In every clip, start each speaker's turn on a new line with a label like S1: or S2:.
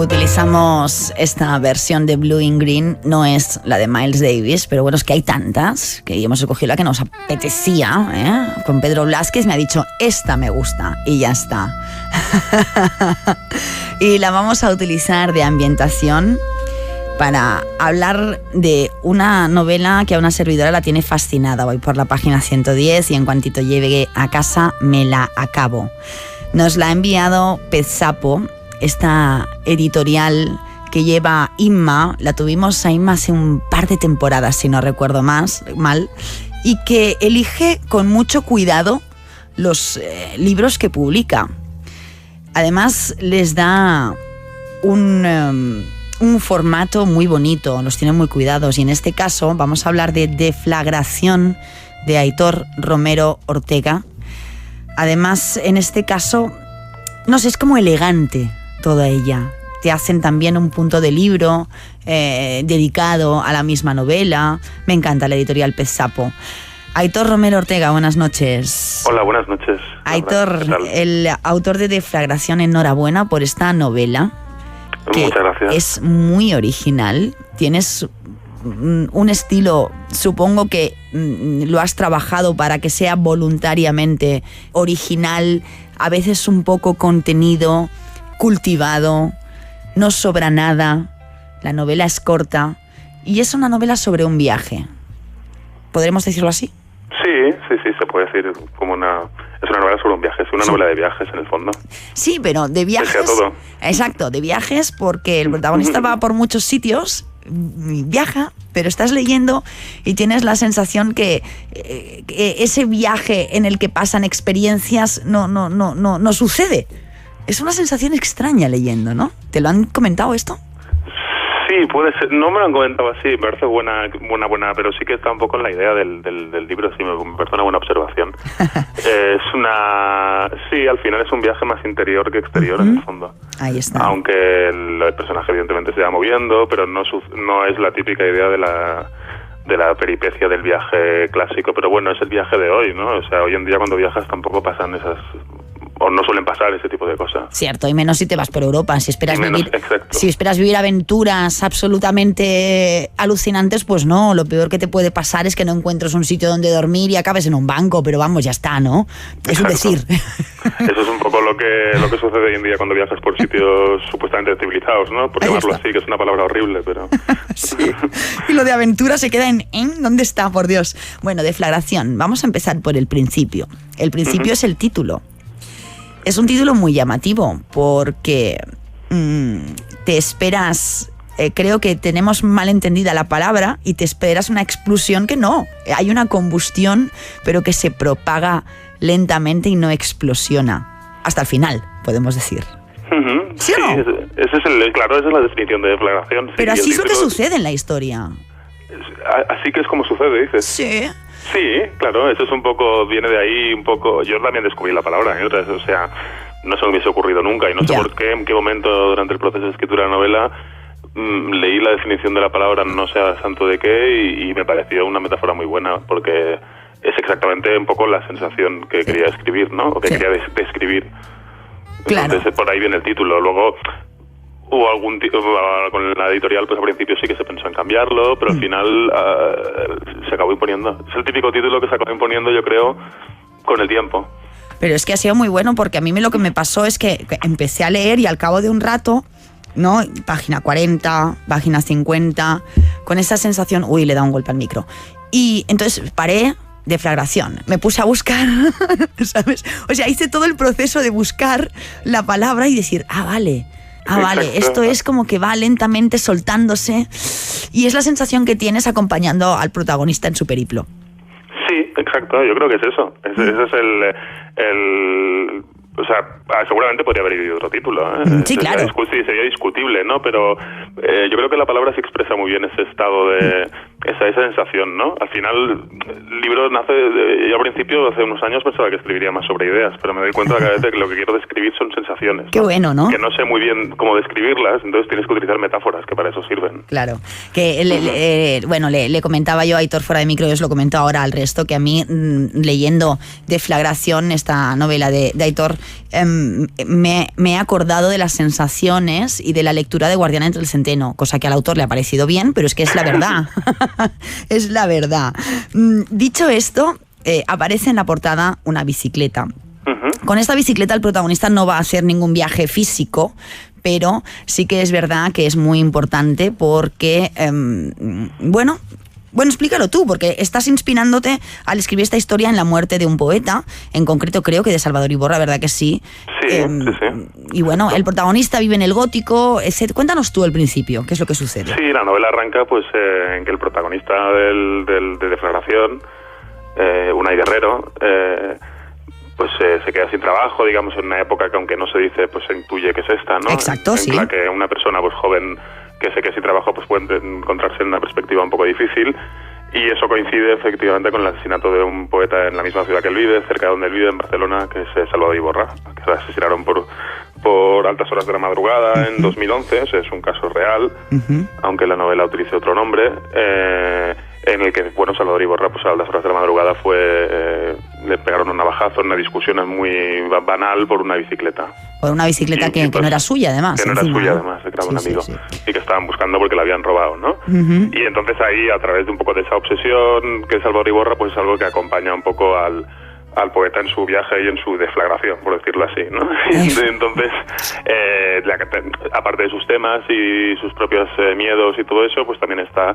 S1: Utilizamos esta versión de Blue in Green, no es la de Miles Davis, pero bueno, es que hay tantas que hemos escogido la que nos apetecía, ¿eh? Con Pedro Blázquez me ha dicho, esta me gusta, y ya está. Y la vamos a utilizar de ambientación para hablar de una novela que a una servidora la tiene fascinada. Voy por la página 110 y en cuantito llegue a casa me la acabo. Nos la ha enviado Pez Sapo, esta editorial que lleva Inma. La tuvimos a Inma hace un par de temporadas, si no recuerdo mal, y que elige con mucho cuidado los libros que publica. Además les da un formato muy bonito, los tiene muy cuidados, y en este caso vamos a hablar de Deflagración de Aitor Romero Ortega. Además, en este caso, no sé, es como elegante toda ella. Te hacen también un punto de libro dedicado a la misma novela. Me encanta la editorial Pez Sapo. Aitor Romero Ortega, buenas noches.
S2: Hola, buenas noches.
S1: Aitor, el autor de Deflagración, enhorabuena por esta novela. Que
S2: muchas gracias.
S1: Es muy original. Tienes un estilo, supongo que lo has trabajado para que sea voluntariamente original, a veces un poco contenido, cultivado, no sobra nada, la novela es corta y es una novela sobre un viaje. ¿Podremos decirlo así?
S2: Sí, se puede decir como es una novela sobre un viaje, es una novela de viajes en el fondo.
S1: Sí, pero de viajes.
S2: Todo.
S1: Exacto, de viajes, porque el protagonista va por muchos sitios, viaja, pero estás leyendo y tienes la sensación que ese viaje en el que pasan experiencias no sucede. Es una sensación extraña leyendo, ¿no? ¿Te lo han comentado esto?
S2: Sí, puede ser. No me lo han comentado así, me parece buena, pero sí que está un poco en la idea del libro, sí, me parece una buena observación. Sí, al final es un viaje más interior que exterior, en el fondo.
S1: Ahí está.
S2: Aunque el personaje evidentemente se va moviendo, pero no es la típica idea de la peripecia del viaje clásico, pero bueno, es el viaje de hoy, ¿no? O sea, hoy en día cuando viajas tampoco pasan esas... o no suelen pasar ese tipo de cosas.
S1: Cierto, y menos si te vas por Europa. Si esperas
S2: exacto.
S1: vivir aventuras absolutamente alucinantes, pues no, lo peor que te puede pasar es que no encuentres un sitio donde dormir y acabes en un banco, pero vamos, ya está, ¿no? Es un decir.
S2: Eso es un poco lo que sucede hoy en día cuando viajas por sitios supuestamente civilizados, ¿no? Por llamarlo así, que es una palabra horrible, pero...
S1: Sí, y lo de aventura se queda en ¿dónde está, por Dios? Bueno, Deflagración, vamos a empezar por el principio. El principio es el título. Es un título muy llamativo porque te esperas, creo que tenemos mal entendida la palabra y te esperas una explosión que no. Hay una combustión, pero que se propaga lentamente y no explosiona. Hasta el final, podemos decir. ¿Sí o no?
S2: Esa es la definición de deflagración.
S1: Pero así es lo que sucede en la historia.
S2: Así que es como sucede, dices.
S1: Sí.
S2: Sí, claro, eso es un poco, viene de ahí un poco, yo también descubrí la palabra, o sea, no se me hubiese ocurrido nunca y no sé por qué, en qué momento durante el proceso de escritura de la novela leí la definición de la palabra no sé a santo de qué y me pareció una metáfora muy buena porque es exactamente un poco la sensación que quería escribir, ¿no? O que quería describir.
S1: Claro.
S2: Entonces por ahí viene el título, luego... Hubo con la editorial, pues al principio sí que se pensó en cambiarlo, pero al final se acabó imponiendo. Es el típico título que se acabó imponiendo, yo creo, con el tiempo.
S1: Pero es que ha sido muy bueno porque a mí lo que me pasó es que empecé a leer y al cabo de un rato, ¿no? Página 40, página 50, con esa sensación, uy, le da un golpe al micro. Y entonces paré, Deflagración. Me puse a buscar, ¿sabes? O sea, hice todo el proceso de buscar la palabra y decir, vale, esto es como que va lentamente soltándose y es la sensación que tienes acompañando al protagonista en su periplo.
S2: Sí, exacto, yo creo que es eso. Ese es el o sea, seguramente podría haber habido otro título, ¿eh?
S1: Sí, claro.
S2: Sería discutible, ¿no? Pero yo creo que la palabra se expresa muy bien ese estado de esa sensación, ¿no? Al final, el libro nace, yo al principio, hace unos años, pensaba que escribiría más sobre ideas, pero me doy cuenta cada vez de que lo que quiero describir son sensaciones.
S1: Qué bueno, ¿no?
S2: Que no sé muy bien cómo describirlas, entonces tienes que utilizar metáforas que para eso sirven.
S1: Claro, que le comentaba yo a Aitor fuera de micro, y os lo comento ahora al resto, que a mí, leyendo Deflagración, esta novela de Aitor, me he acordado de las sensaciones y de la lectura de Guardián entre el Centeno, cosa que al autor le ha parecido bien, pero es que es la verdad. Es la verdad. Dicho esto, aparece en la portada una bicicleta. Con esta bicicleta el protagonista no va a hacer ningún viaje físico, pero sí que es verdad que es muy importante porque, bueno, explícalo tú, porque estás inspirándote al escribir esta historia en la muerte de un poeta, en concreto creo que de Salvador Iborra, ¿verdad que sí?
S2: Sí.
S1: Y bueno, el protagonista vive en el gótico, etc. Cuéntanos tú el principio, ¿qué es lo que sucede?
S2: Sí, la novela arranca pues en que el protagonista de Deflagración, Unai Guerrero, pues se queda sin trabajo, digamos, en una época que aunque no se dice, pues se intuye que es esta, ¿no?
S1: Exacto, sí.
S2: En la que una persona pues joven que se queda sin trabajo pues puede encontrarse en una perspectiva un poco difícil, y eso coincide efectivamente con el asesinato de un poeta en la misma ciudad que él vive, cerca de donde él vive, en Barcelona, que es Salvador Iborra, que se asesinaron por altas horas de la madrugada en 2011, o sea, es un caso real, aunque la novela utilice otro nombre, en el que, bueno, Salvador Iborra, pues a altas horas de la madrugada le pegaron un navajazo en una discusión muy banal por una bicicleta.
S1: Por una bicicleta que no era suya, además.
S2: Que no era suya, además, que era un amigo. Sí. Y que estaban buscando porque la habían robado, ¿no? Y entonces ahí, a través de un poco de esa obsesión que es Salvador Iborra, pues es algo que acompaña un poco al poeta en su viaje y en su deflagración, por decirlo así, ¿no? Entonces, aparte de sus temas y sus propios miedos y todo eso, pues también está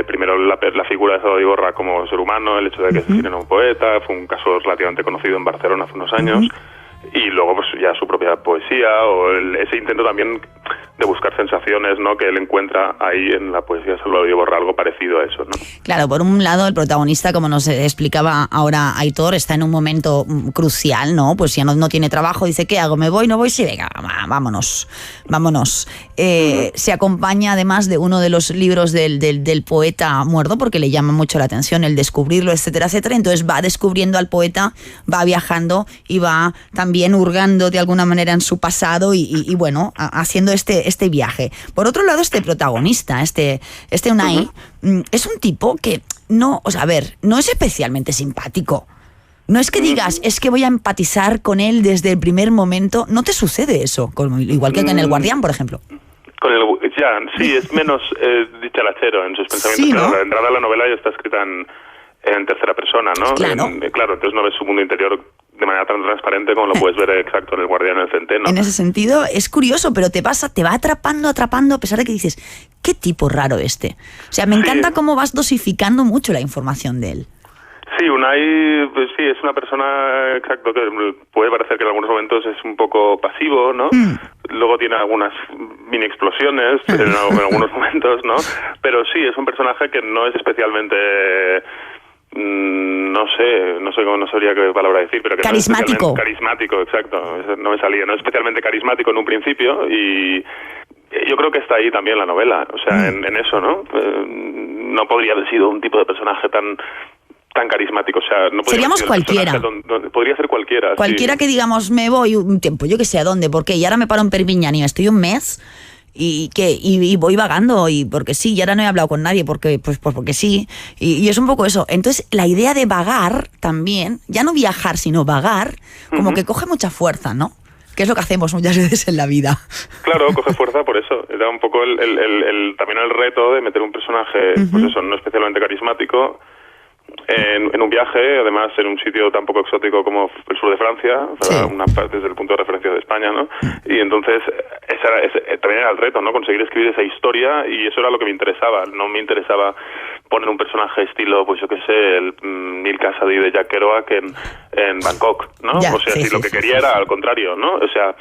S2: primero la figura de Salvador Iborra como ser humano, el hecho de que asesinen a un poeta, fue un caso relativamente conocido en Barcelona hace unos años, y luego pues ya su propia poesía o ese intento también de buscar sensaciones, ¿no?, que él encuentra ahí en la poesía de Salvador Iborra, algo parecido a eso, ¿no?
S1: Claro, por un lado el protagonista, como nos explicaba ahora Aitor, está en un momento crucial, ¿no? Pues ya no tiene trabajo, dice, ¿qué hago? ¿Me voy? ¿No voy? Sí, venga, vámonos. Se acompaña además de uno de los libros del poeta muerto, porque le llama mucho la atención el descubrirlo, etcétera, etcétera. Entonces va descubriendo al poeta, va viajando y va también hurgando de alguna manera en su pasado y bueno, haciendo este viaje. Por otro lado, este protagonista, este Unai, es un tipo que no es especialmente simpático. No es que digas, es que voy a empatizar con él desde el primer momento. No te sucede eso, igual que en El Guardián, por ejemplo.
S2: Sí, es menos dicharachero en sus pensamientos.
S1: Sí, ¿no?
S2: Claro, la entrada a la novela ya está escrita en tercera persona, ¿no?
S1: Claro.
S2: Claro, entonces no ves su mundo interior de manera tan transparente como lo puedes ver exacto en El Guardián en el Centeno.
S1: En ese sentido es curioso, pero te va atrapando, a pesar de que dices, qué tipo raro este. O sea, me encanta cómo vas dosificando mucho la información de él.
S2: Sí, Unai, pues sí, es una persona, exacto, que puede parecer que en algunos momentos es un poco pasivo, ¿no? Luego tiene algunas mini explosiones en algunos momentos, ¿no? Pero sí, es un personaje que no es especialmente... No sabría qué palabra decir, pero que
S1: carismático.
S2: No es carismático, exacto, no me salía, no es especialmente carismático en un principio, y yo creo que está ahí también la novela, o sea, en eso, ¿no? No podría haber sido un tipo de personaje tan carismático, o sea, no podría
S1: seríamos cualquiera.
S2: Podría ser cualquiera.
S1: Cualquiera, sí. Que digamos, me voy un tiempo, yo que sé a dónde, porque y ahora me paro en Perpiñán y estoy un mes... Y voy vagando y porque sí, y ahora no he hablado con nadie porque sí, y es un poco eso. Entonces la idea de vagar también, ya no viajar sino vagar, como que coge mucha fuerza, ¿no? Que es lo que hacemos muchas veces en la vida.
S2: Claro, coge fuerza por eso. Era un poco también el reto de meter un personaje, pues eso, no especialmente carismático, en un viaje, además en un sitio tan poco exótico como el sur de Francia, o sea, una parte desde el punto de referencia de España, ¿no? Y entonces también era el reto, ¿no? Conseguir escribir esa historia, y eso era lo que me interesaba. No me interesaba poner un personaje estilo, pues yo qué sé, el Neil Cassady de Jack Kerouac en Bangkok, ¿no? Ya, o sea, lo que quería era al contrario, ¿no? O sea,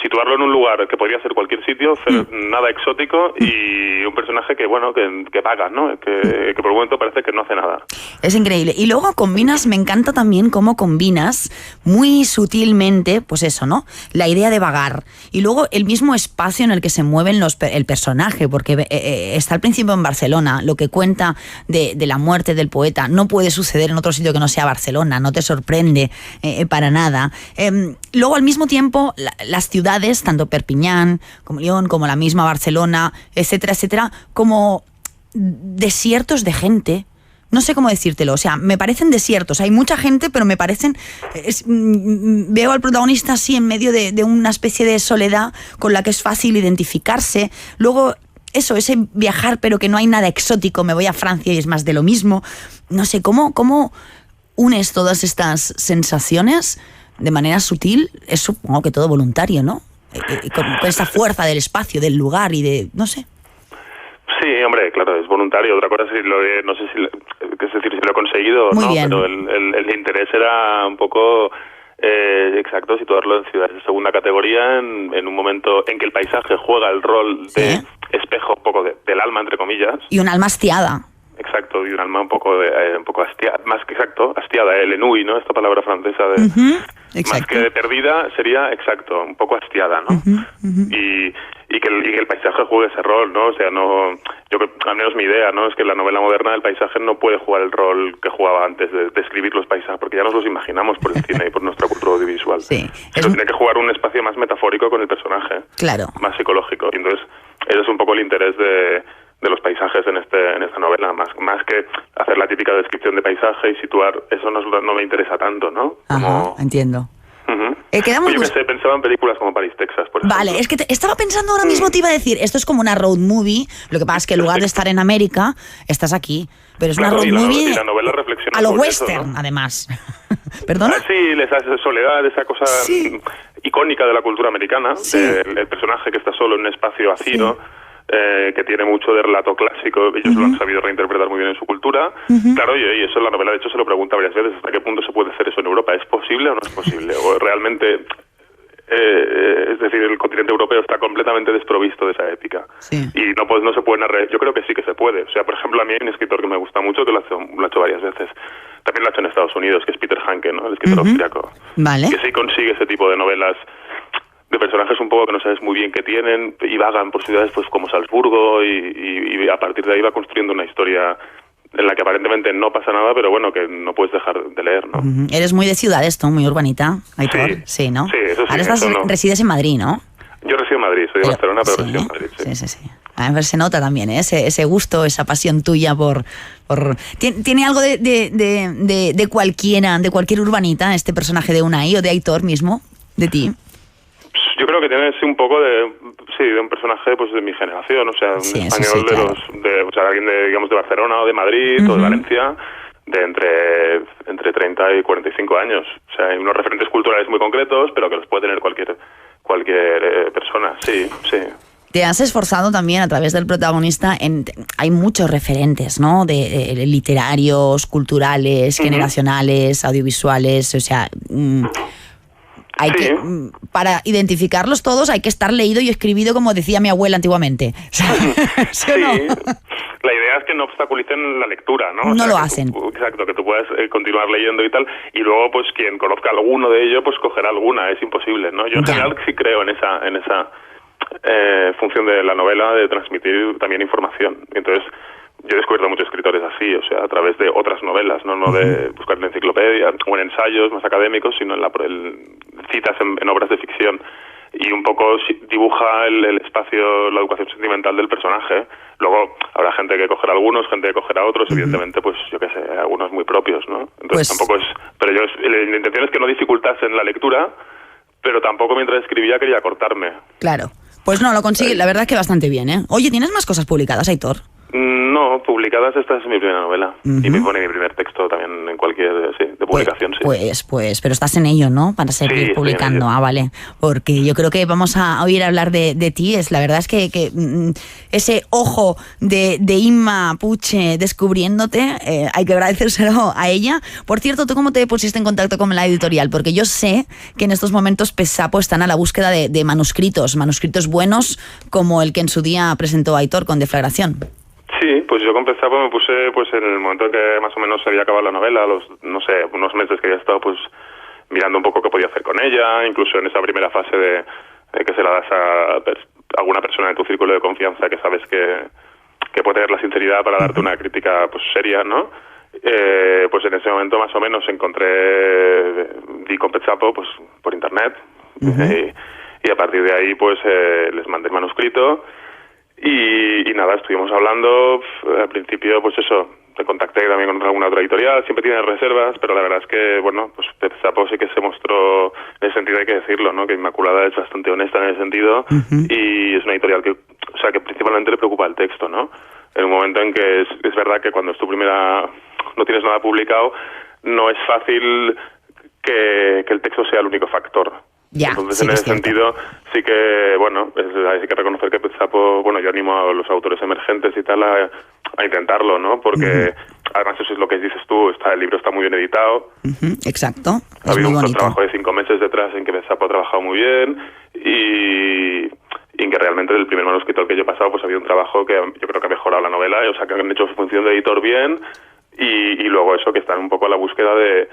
S2: situarlo en un lugar que podría ser cualquier sitio, nada exótico, y un personaje que, bueno, que paga, ¿no? Que por el momento parece que no hace nada.
S1: Es increíble. Y luego combinas, me encanta también cómo combinas muy sutilmente, pues eso, ¿no? La idea de vagar. Y luego el mismo espacio en el que se mueven el personaje, porque está al principio en Barcelona, lo que cuenta de la muerte del poeta no puede suceder en otro sitio que no sea Barcelona, no te sorprende para nada. Luego al mismo tiempo las ciudades, tanto Perpiñán como Lyon, como la misma Barcelona, etcétera, etcétera, como desiertos de gente. No sé cómo decírtelo, o sea, me parecen desiertos, hay mucha gente, pero me parecen... veo al protagonista así en medio de una especie de soledad con la que es fácil identificarse. Luego, eso, ese viajar, pero que no hay nada exótico, me voy a Francia y es más de lo mismo. No sé, ¿cómo unes todas estas sensaciones de manera sutil? Es, supongo que todo voluntario, ¿no? Con esa fuerza del espacio, del lugar y de... no sé.
S2: Sí, hombre, claro, es voluntario. Otra cosa es no sé si lo he conseguido o no,
S1: bien.
S2: Pero el interés era un poco, exacto, situarlo en ciudades de segunda categoría, en un momento en que el paisaje juega el rol de espejo un poco del alma, entre comillas.
S1: Y un alma hastiada.
S2: Exacto, y un alma un poco hastiada, más que exacto, hastiada, el ennui, ¿no? Esta palabra francesa de... Más que de perdida sería, exacto, un poco hastiada, ¿no? Y que el paisaje juegue ese rol, ¿no? O sea, no, yo al menos mi idea, ¿no? Es que en la novela moderna el paisaje no puede jugar el rol que jugaba antes de describir los paisajes, porque ya nos los imaginamos por el cine y por nuestra cultura audiovisual.
S1: Sí.
S2: Pero tiene que jugar un espacio más metafórico con el personaje.
S1: Claro.
S2: Más psicológico. Y entonces, ese es un poco el interés de los paisajes en esta novela, más que hacer la típica descripción de paisaje y situar, eso no me interesa tanto, ¿no?
S1: Ajá, entiendo.
S2: Yo pensaba en películas como París, Texas, por ejemplo.
S1: Vale, es que estaba pensando ahora mismo, te iba a decir, esto es como una road movie, lo que pasa es que en lugar de estar en América, estás aquí, pero es una road movie
S2: la novela reflexiona
S1: a lo
S2: sobre
S1: western,
S2: eso, ¿no?
S1: Además. ¿Perdona?
S2: Sí, esa soledad, esa cosa icónica de la cultura americana, el personaje que está solo en un espacio vacío, que tiene mucho de relato clásico, ellos lo han sabido reinterpretar muy bien en su cultura. Claro, y eso en la novela de hecho se lo pregunta varias veces, ¿hasta qué punto se puede hacer eso en Europa? ¿Es posible o no es posible? O realmente, es decir, el continente europeo está completamente desprovisto de esa épica. Y no se puede narrar. Yo creo que sí que se puede. O sea, por ejemplo, a mí hay un escritor que me gusta mucho, que lo ha hecho varias veces. También lo ha hecho en Estados Unidos, que es Peter Hanke, ¿no? El escritor austriaco.
S1: Vale.
S2: Que sí consigue ese tipo de novelas de personajes un poco que no sabes muy bien qué tienen y vagan por ciudades pues como Salzburgo y a partir de ahí va construyendo una historia en la que aparentemente no pasa nada, pero bueno, que no puedes dejar de leer, ¿no?
S1: Eres muy de ciudades, tú, muy urbanita, Aitor. Sí, ¿no?
S2: Sí, eso sí.
S1: Ahora resides en Madrid, ¿no?
S2: Yo resido en Madrid, soy de Barcelona, pero resido en Madrid,
S1: Sí. A ver, se nota también, ¿eh? ese gusto, esa pasión tuya por... ¿Tiene algo de cualquier urbanita, este personaje de Unai o de Aitor mismo, de ti?
S2: Yo creo que tiene un poco de un personaje pues de mi generación, o sea, un español o sea, alguien de Barcelona o de Madrid o de Valencia, de entre 30 y 45 años. O sea, hay unos referentes culturales muy concretos, pero que los puede tener cualquier persona, sí.
S1: Te has esforzado también a través del protagonista hay muchos referentes, ¿no? De literarios, culturales, generacionales, audiovisuales, o sea... para identificarlos todos hay que estar leído y escribido como decía mi abuela antiguamente. ¿Sí o no?
S2: La idea es que no obstaculicen la lectura, ¿no?
S1: No lo hacen.
S2: Exacto, que tú puedas continuar leyendo y tal, y luego pues quien conozca alguno de ellos pues cogerá alguna, es imposible, ¿no? Yo en general sí creo en esa función de la novela de transmitir también información. Entonces yo he descubierto muchos escritores así, o sea, a través de otras novelas, no de buscar en la enciclopedia o en ensayos más académicos, sino en citas en obras de ficción. Y un poco dibuja el espacio, la educación sentimental del personaje. Luego habrá gente que cogerá algunos, gente que cogerá otros, evidentemente, pues yo qué sé, algunos muy propios, ¿no? Entonces tampoco es... Pero la intención es que no dificultasen la lectura, pero tampoco mientras escribía quería cortarme.
S1: Claro. Pues no, lo consigue, la verdad es que bastante bien, ¿eh? Oye, ¿tienes más cosas publicadas, Aitor?
S2: No, publicadas esta es mi primera novela. Y me pone mi primer texto también en cualquier, de publicación,
S1: Pues, pero estás en ello, ¿no? Para seguir publicando. Vale. Porque yo creo que vamos a oír hablar de ti. La verdad es que ese ojo de Inma Puche descubriéndote, hay que agradecérselo a ella. Por cierto, ¿tú cómo te pusiste en contacto con la editorial? Porque yo sé que en estos momentos Pesapo están a la búsqueda de manuscritos buenos, como el que en su día presentó Aitor con Deflagración.
S2: Sí, pues yo con Pesapo me puse pues en el momento en que más o menos se había acabado la novela, unos meses que había estado pues mirando un poco qué podía hacer con ella, incluso en esa primera fase de que se la das a alguna persona de tu círculo de confianza que sabes que puede tener la sinceridad para darte una crítica pues seria, ¿no? Pues en ese momento más o menos di con Pesapo pues por internet y a partir de ahí pues les mandé el manuscrito. Y nada, estuvimos hablando, al principio pues eso, te contacté también con alguna otra editorial, siempre tiene reservas, pero la verdad es que, bueno, pues Pesapo sí que se mostró, en ese sentido hay que decirlo, ¿no? Que Inmaculada es bastante honesta en ese sentido y es una editorial que principalmente le preocupa el texto, ¿no? En un momento en que es verdad que cuando es tu primera, no tienes nada publicado, no es fácil que el texto sea el único factor.
S1: Ya,
S2: entonces
S1: sí,
S2: en ese sentido sí que, bueno, hay que reconocer que Pesapo, bueno, yo animo a los autores emergentes y tal a intentarlo, ¿no? Porque además eso es lo que dices tú, el libro está muy bien editado.
S1: Exacto,
S2: ha habido un trabajo de 5 meses detrás en que Pesapo ha trabajado muy bien y en que realmente el primer manuscrito al que yo he pasado pues ha habido un trabajo que yo creo que ha mejorado la novela, o sea que han hecho su función de editor bien y luego eso, que están un poco a la búsqueda de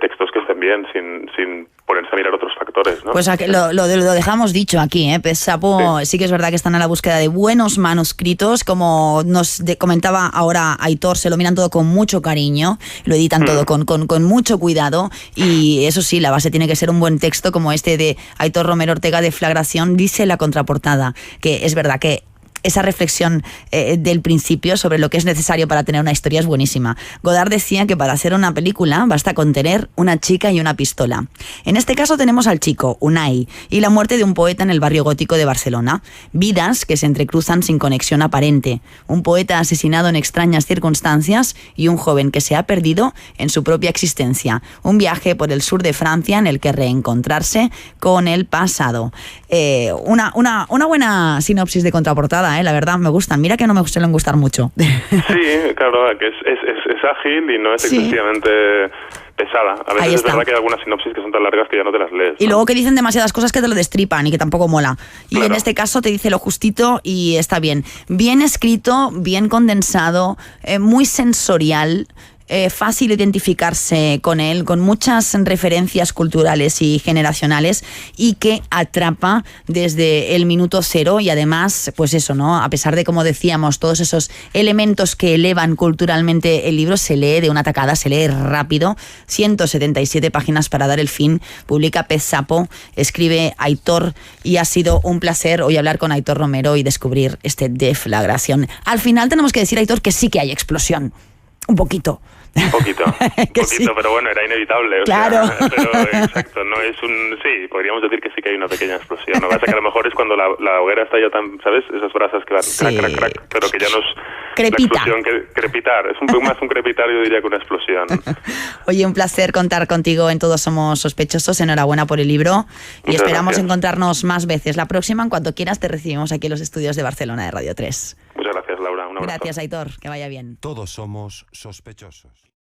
S2: textos que estén bien, sin ponerse a mirar otros factores, ¿no?
S1: Pues lo dejamos dicho aquí, Pesapo sí que es verdad que están a la búsqueda de buenos manuscritos, como nos comentaba ahora Aitor, se lo miran todo con mucho cariño, lo editan todo con mucho cuidado y eso sí, la base tiene que ser un buen texto como este de Aitor Romero Ortega, Deflagración. Dice la contraportada que es verdad que esa reflexión del principio sobre lo que es necesario para tener una historia es buenísima. Godard decía que para hacer una película basta con tener una chica y una pistola. En este caso tenemos al chico, Unai, y la muerte de un poeta en el barrio gótico de Barcelona. Vidas que se entrecruzan sin conexión aparente. Un poeta asesinado en extrañas circunstancias y un joven que se ha perdido en su propia existencia. Un viaje por el sur de Francia en el que reencontrarse con el pasado. Una buena sinopsis de contraportada. La verdad me gustan. Mira que no me suelen gustar mucho.
S2: Sí, claro, que es ágil y no es excesivamente pesada. A veces es verdad que hay algunas sinopsis que son tan largas que ya no te las lees, ¿no?
S1: Y luego que dicen demasiadas cosas que te lo destripan y que tampoco mola. Y en este caso te dice lo justito y está bien. Bien escrito, bien condensado, muy sensorial. Fácil identificarse con él, con muchas referencias culturales y generacionales y que atrapa desde el minuto cero y además, pues eso, ¿no? A pesar de, como decíamos, todos esos elementos que elevan culturalmente el libro, se lee de una tacada, se lee rápido, 177 páginas para dar el fin, publica Pesapo, escribe Aitor y ha sido un placer hoy hablar con Aitor Romero y descubrir este Deflagración. Al final tenemos que decir, Aitor, que sí que hay explosión, un poquito.
S2: Un poquito, sí. Pero bueno, era inevitable.
S1: Claro.
S2: Pero exacto, no es sí, podríamos decir que sí que hay una pequeña explosión. Lo que pasa que a lo mejor es cuando la hoguera está ya tan, ¿sabes? Esas brasas que van crack, crack, pero que ya no es
S1: crepita.
S2: La explosión, crepitar. Es un poco más un crepitar, yo diría, que una explosión.
S1: Oye, un placer contar contigo en Todos Somos Sospechosos. Enhorabuena por el libro y esperamos encontrarnos más veces. La próxima, en cuanto quieras, te recibimos aquí en los estudios de Barcelona de Radio 3.
S2: Muchas gracias, Laura. Un abrazo.
S1: Gracias, Aitor. Que vaya bien.
S3: Todos somos sospechosos.